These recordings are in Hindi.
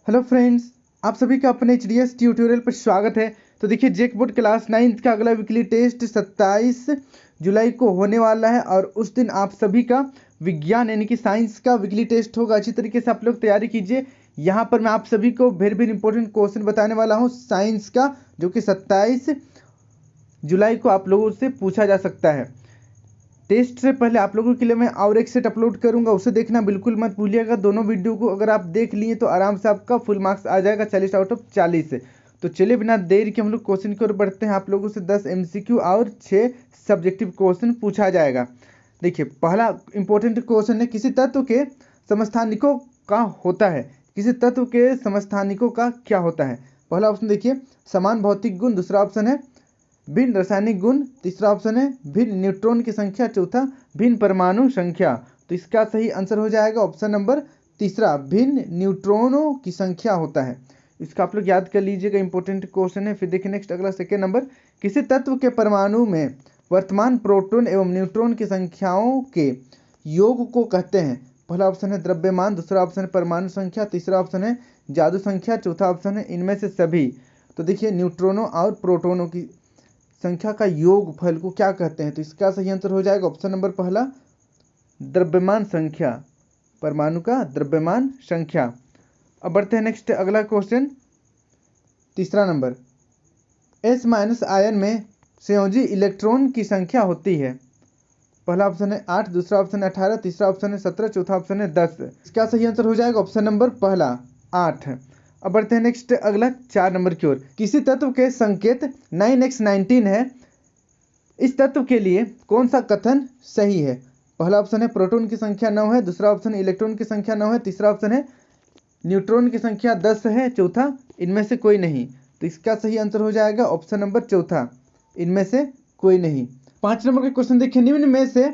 हेलो फ्रेंड्स, आप सभी का अपने एचडीएस ट्यूटोरियल पर स्वागत है। तो देखिए, जेक बोर्ड क्लास 9 का अगला वीकली टेस्ट 27 जुलाई को होने वाला है और उस दिन आप सभी का विज्ञान यानी कि साइंस का वीकली टेस्ट होगा। अच्छी तरीके से आप लोग तैयारी कीजिए। यहाँ पर मैं आप सभी को वेरी इंपॉर्टेंट क्वेश्चन बताने वाला हूँ साइंस का, जो कि 27 जुलाई को आप लोगों से पूछा जा सकता है। टेस्ट से पहले आप लोगों के लिए मैं और एक सेट अपलोड करूंगा, उसे देखना बिल्कुल मत भूलिएगा। दोनों वीडियो को अगर आप देख लिए तो आराम से आपका फुल मार्क्स आ जाएगा 40 आउट ऑफ 40 से। तो चलिए बिना देर के हम लोग क्वेश्चन की ओर बढ़ते हैं। आप लोगों से 10 एमसीक्यू और 6 सब्जेक्टिव क्वेश्चन पूछा जाएगा। देखिए, पहला इंपॉर्टेंट क्वेश्चन है, किसी तत्व के समस्थानिकों का होता है। किसी तत्व के समस्थानिकों का क्या होता है? पहला ऑप्शन देखिए, समान भौतिक गुण। दूसरा ऑप्शन है भिन्न रासायनिक गुण। तीसरा ऑप्शन है भिन्न न्यूट्रॉन की संख्या। चौथा भिन्न परमाणु संख्या। तो इसका सही आंसर हो जाएगा ऑप्शन नंबर तीसरा, भिन्न न्यूट्रॉनों की संख्या होता है। इसका आप लोग याद कर लीजिएगा, इंपॉर्टेंट क्वेश्चन है। फिर देखिए नेक्स्ट अगला सेकेंड नंबर, किसी तत्व के परमाणु में वर्तमान प्रोटॉन एवं न्यूट्रॉन की संख्याओं के योग को कहते हैं। पहला ऑप्शन है द्रव्यमान। दूसरा ऑप्शन है परमाणु संख्या। तीसरा ऑप्शन है जादू संख्या। चौथा ऑप्शन है इनमें से सभी। तो देखिए, न्यूट्रॉनों और प्रोटॉनों की संख्या का योगफल को क्या कहते हैं? तो इसका सही आंसर हो जाएगा ऑप्शन नंबर पहला, द्रव्यमान संख्या, परमाणु का द्रव्यमान संख्या। अब बढ़ते हैं नेक्स्ट अगला क्वेश्चन, तीसरा नंबर, एस माइनस आयन में संयोजी इलेक्ट्रॉन की संख्या होती है। पहला ऑप्शन है 8। दूसरा ऑप्शन है 18। तीसरा ऑप्शन है 17। चौथा ऑप्शन है 10। इसका सही आंसर हो जाएगा ऑप्शन नंबर पहला, 8। अब बढ़ते हैं नेक्स्ट अगला 4 नंबर की ओर, किसी तत्व के संकेत 9x19 है। इस तत्व के लिए कौन सा कथन सही है? पहला ऑप्शन है प्रोटॉन की संख्या 9 है। दूसरा ऑप्शन है इलेक्ट्रॉन की संख्या 9 है। तीसरा ऑप्शन है न्यूट्रॉन की संख्या 10 है। चौथा इनमें से कोई नहीं। तो इसका सही आंसर हो जाएगा ऑप्शन नंबर चौथा, इनमें से कोई नहीं। 5 नंबर का क्वेश्चन देखिए, निम्न में से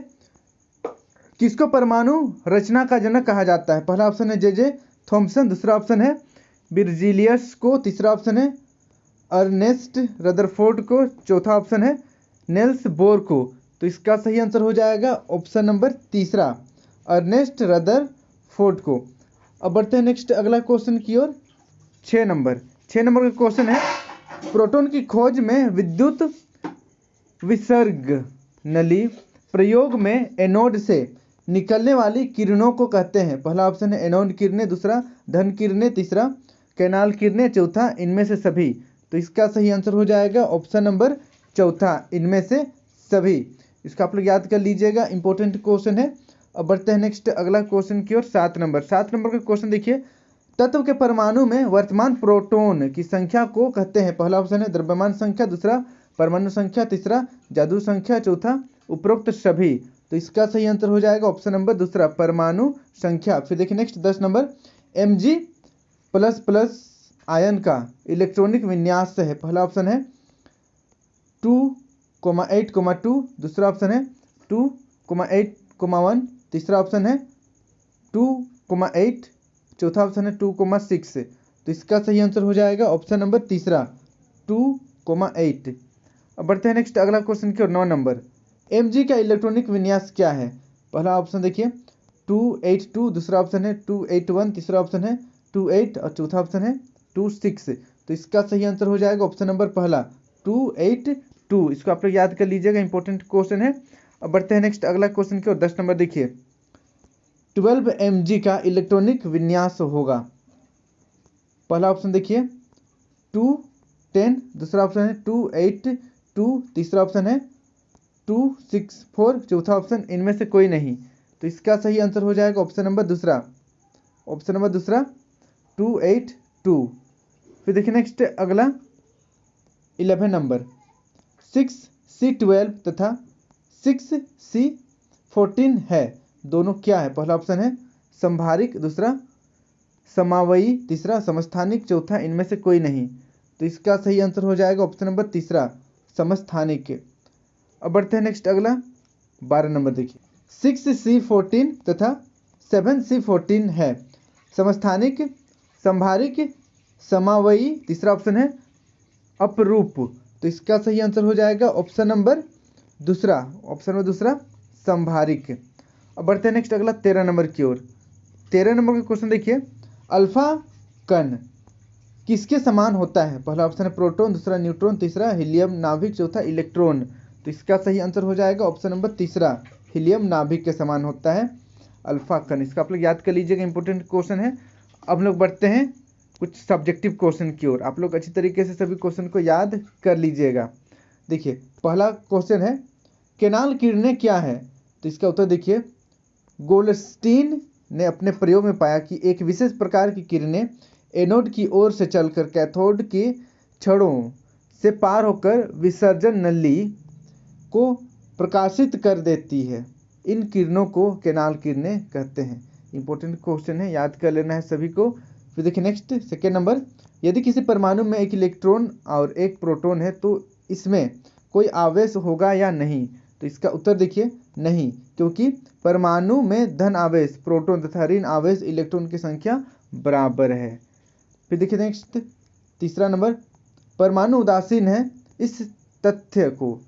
किसको परमाणु रचना का जनक कहा जाता है? पहला ऑप्शन है जे थॉम्सन। दूसरा ऑप्शन है बिर्जिलियस को। तीसरा ऑप्शन है अर्नेस्ट रदरफोर्ड को। चौथा ऑप्शन है नेल्स बोर को। तो इसका सही आंसर हो जाएगा ऑप्शन नंबर तीसरा, अर्नेस्ट रदरफोर्ड को। अब बढ़ते हैं नेक्स्ट अगला क्वेश्चन की ओर, 6 नंबर का क्वेश्चन है, प्रोटॉन की खोज में विद्युत विसर्ग नली प्रयोग में एनोड से निकलने वाली किरणों को कहते हैं। पहला ऑप्शन है एनोड किरणें। दूसरा धन किरणें। तीसरा कैनाल किरणें। चौथा इनमें से सभी। तो इसका सही आंसर हो जाएगा ऑप्शन नंबर चौथा, इनमें से सभी। इसका आप लोग याद कर लीजिएगा, इंपॉर्टेंट क्वेश्चन है। अब बढ़ते हैं नेक्स्ट अगला क्वेश्चन की ओर, 7 नंबर का क्वेश्चन देखिए, तत्व के परमाणु में वर्तमान प्रोटॉन की संख्या को कहते हैं। पहला ऑप्शन है द्रव्यमान संख्या। दूसरा परमाणु संख्या। तीसरा जादू संख्या। चौथा उपरोक्त सभी। तो इसका सही आंसर हो जाएगा ऑप्शन नंबर दूसरा, परमाणु संख्या। फिर देखिए नेक्स्ट 10 नंबर, Mg++ आयन का इलेक्ट्रॉनिक विन्यास है। पहला ऑप्शन है 2,8,2। दूसरा ऑप्शन है 2,8,1। तीसरा ऑप्शन है 2,8। चौथा ऑप्शन है 2,6। तो इसका सही आंसर हो जाएगा ऑप्शन नंबर तीसरा, 2,8। अब बढ़ते हैं नेक्स्ट अगला क्वेश्चन की ओर, 9 नंबर, Mg का इलेक्ट्रॉनिक विन्यास क्या है? पहला ऑप्शन देखिए 2,8,2। दूसरा ऑप्शन है 2,8,1। तीसरा ऑप्शन है 2,8 और चौथा ऑप्शन है 2,6। तो इसका सही आंसर हो जाएगा ऑप्शन नंबर पहला, 2,8,2। इसको आप लोग याद कर लीजिएगा, इंपॉर्टेंट क्वेश्चन है। अब बढ़ते हैं नेक्स्ट अगला क्वेश्चन की ओर, 10 नंबर देखिए, 12 Mg का इलेक्ट्रॉनिक विन्यास होगा। पहला ऑप्शन देखिए 2,10। दूसरा ऑप्शन है 2,8,2। तीसरा ऑप्शन है 2,6,4। चौथा ऑप्शन इनमें से कोई नहीं। तो इसका सही आंसर हो जाएगा ऑप्शन नंबर दूसरा, 2,8,2। फिर देखिए नेक्स्ट अगला 11 नंबर, 6C12 तथा 6C14 है, दोनों क्या है? पहला ऑप्शन है संभारिक। दूसरा समावयी। तीसरा समस्थानिक। चौथा इनमें से कोई नहीं। तो इसका सही आंसर हो जाएगा ऑप्शन नंबर तीसरा, समस्थानिक। अब बढ़ते हैं नेक्स्ट अगला 12 नंबर देखिए, 6C14 तथा 7C14 है, समस्थानिक, संभारिक, समावयी। तीसरा ऑप्शन है अपरूप। तो इसका सही आंसर हो जाएगा ऑप्शन नंबर दूसरा, संभारिक। अब बढ़ते हैं नेक्स्ट अगला 13 नंबर की ओर। 13 नंबर का क्वेश्चन देखिए, अल्फा कण किसके समान होता है? पहला ऑप्शन है प्रोटॉन, दूसरा न्यूट्रॉन, तीसरा हीलियम नाभिक, चौथा इलेक्ट्रॉन। तो इसका सही आंसर हो जाएगा ऑप्शन नंबर तीसरा, हीलियम नाभिक के समान होता है अल्फा कण। इसका आप लोग याद कर लीजिएगा, इंपॉर्टेंट क्वेश्चन है। अब लोग बढ़ते हैं कुछ सब्जेक्टिव क्वेश्चन की ओर। आप लोग अच्छी तरीके से सभी क्वेश्चन को याद कर लीजिएगा। देखिए पहला क्वेश्चन है केनाल किरणें क्या है? तो इसका उत्तर देखिए, गोल्डस्टीन ने अपने प्रयोग में पाया कि एक विशेष प्रकार की किरणें एनोड की ओर से चलकर कैथोड की छड़ों से पार होकर विसर्जन नली को प्रकाशित कर देती है। इन किरणों को केनाल किरणें कहते हैं। इंपॉर्टेंट क्वेश्चन है, याद कर लेना है सभी को। फिर देखिए नेक्स्ट सेकेंड नंबर, यदि किसी परमाणु में एक इलेक्ट्रॉन और एक प्रोटॉन है तो इसमें कोई आवेश होगा या नहीं? तो इसका उत्तर देखिए नहीं, क्योंकि परमाणु में धन आवेश प्रोटॉन तथा ऋण आवेश इलेक्ट्रॉन की संख्या बराबर है। फिर देखिए नेक्स्ट तीसरा नंबर, परमाणु उदासीन है, इस तथ्य को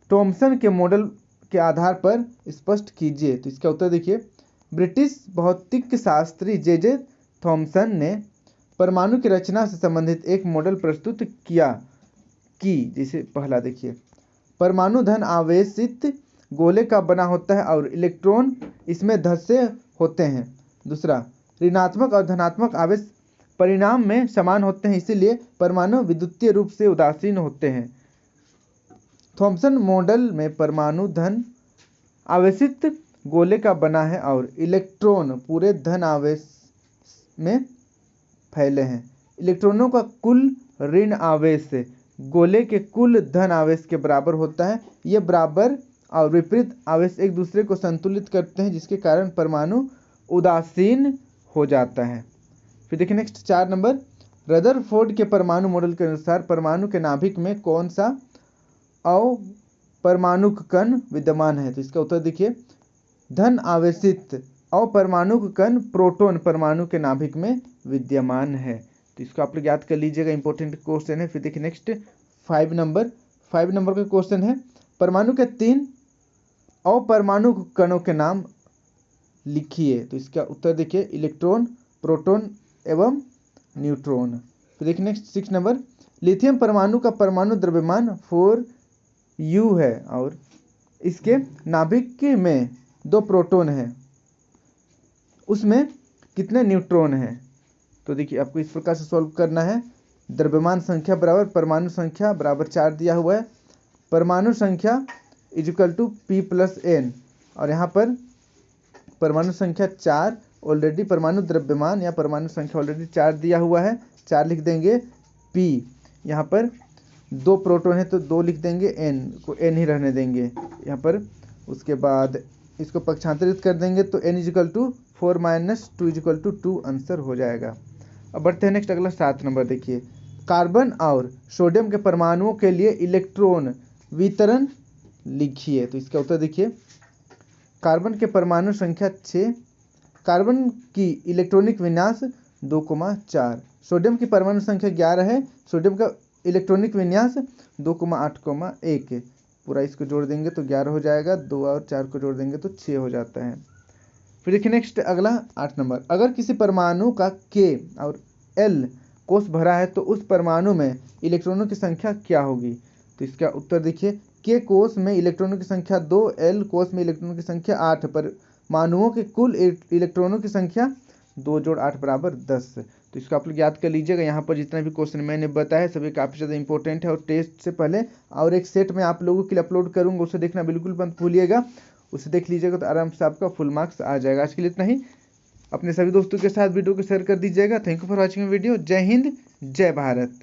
थॉमसन के मॉडल के आधार पर स्पष्ट कीजिए। तो इसका उत्तर देखिए, ब्रिटिश भौतिक शास्त्री जे थॉमसन ने परमाणु की रचना से संबंधित एक मॉडल प्रस्तुत किया कि जैसे पहला देखिए, परमाणु धन आवेशित गोले का बना होता है और इलेक्ट्रॉन इसमें धंसे होते हैं। दूसरा, ऋणात्मक और धनात्मक आवेश परिणाम में समान होते हैं, इसीलिए परमाणु विद्युतीय रूप से उदासीन होते हैं। थॉमसन मॉडल में परमाणु धन आवेशित गोले का बना है और इलेक्ट्रॉन पूरे धन आवेश में फैले हैं। इलेक्ट्रॉनों का कुल ऋण आवेश गोले के कुल धन आवेश के बराबर होता है। ये बराबर और विपरीत आवेश एक दूसरे को संतुलित करते हैं, जिसके कारण परमाणु उदासीन हो जाता है। फिर देखिए नेक्स्ट 4 नंबर, रदरफोर्ड के परमाणु मॉडल के अनुसार परमाणु के नाभिक में कौन सा अपरमाणुक कण विद्यमान है? तो इसका उत्तर देखिए, धन आवेशित अपरमाणुक कण प्रोटॉन परमाणु के नाभिक में विद्यमान है। तो इसको आप लोग याद कर लीजिएगा, इंपॉर्टेंट क्वेश्चन है। फिर देखिए नेक्स्ट 5 नंबर का क्वेश्चन है, परमाणु के 3 अपरमाणुक कणों के नाम लिखिए। तो इसका उत्तर देखिए, इलेक्ट्रॉन, प्रोटॉन एवं न्यूट्रॉन। फिर देखिए नेक्स्ट 6 नंबर, लिथियम परमाणु का परमाणु द्रव्यमान 4U है और इसके नाभिक में 2 प्रोटॉन है, उसमें कितने न्यूट्रॉन हैं? तो देखिए आपको इस प्रकार से सॉल्व करना है। द्रव्यमान संख्या बराबर परमाणु संख्या बराबर 4 दिया हुआ है। परमाणु संख्या इक्वल टू P+N और यहाँ पर परमाणु संख्या 4 ऑलरेडी, परमाणु द्रव्यमान या परमाणु संख्या ऑलरेडी 4 दिया हुआ है, 4 लिख देंगे। P यहाँ पर 2 प्रोटॉन है तो 2 लिख देंगे, N को N ही रहने देंगे यहाँ पर। उसके बाद इसको पक्षांतरित कर देंगे तो N equal to 4 - 2 equal to 2 answer हो जाएगा। अब बढ़ते हैं नेक्स्ट अगला 7 नंबर देखिए, कार्बन और सोडियम के परमाणुओं के लिए इलेक्ट्रॉन वितरण लिखिए। तो इसका उत्तर देखिए, कार्बन के परमाणु संख्या 6, कार्बन की इलेक्ट्रॉनिक विन्यास 2,4, सोडियम की परमाणु संख्या 11 है, सोडियम का इलेक्ट्रॉनिक विन्यास 2,8,1। पूरा इसको जोड़ देंगे तो 11 हो जाएगा, 2 और 4 को जोड़ देंगे तो 6 हो जाता है। फिर देखिए नेक्स्ट अगला 8 नंबर, अगर किसी परमाणु का K और L कोष भरा है तो उस परमाणु में इलेक्ट्रॉनों की संख्या क्या होगी? तो इसका उत्तर देखिए, K कोष में इलेक्ट्रॉनों की संख्या 2, L कोष में इलेक्ट्रॉनों की संख्या 8, परमाणुओं के कुल इलेक्ट्रॉनों की संख्या 2 + 8 = 10। तो इसको आप लोग याद कर लीजिएगा। यहाँ पर जितना भी क्वेश्चन मैंने बताया सभी काफ़ी ज़्यादा इंपॉर्टेंट है और टेस्ट से पहले और एक सेट में आप लोगों के लिए अपलोड करूँगा, उसे देखना बिल्कुल मत भूलिएगा। उसे देख लीजिएगा तो आराम से आपका फुल मार्क्स आ जाएगा। आज के लिए इतना ही। अपने सभी दोस्तों के साथ वीडियो को शेयर कर दीजिएगा। Thank you for watching video. जय हिंद, जय भारत।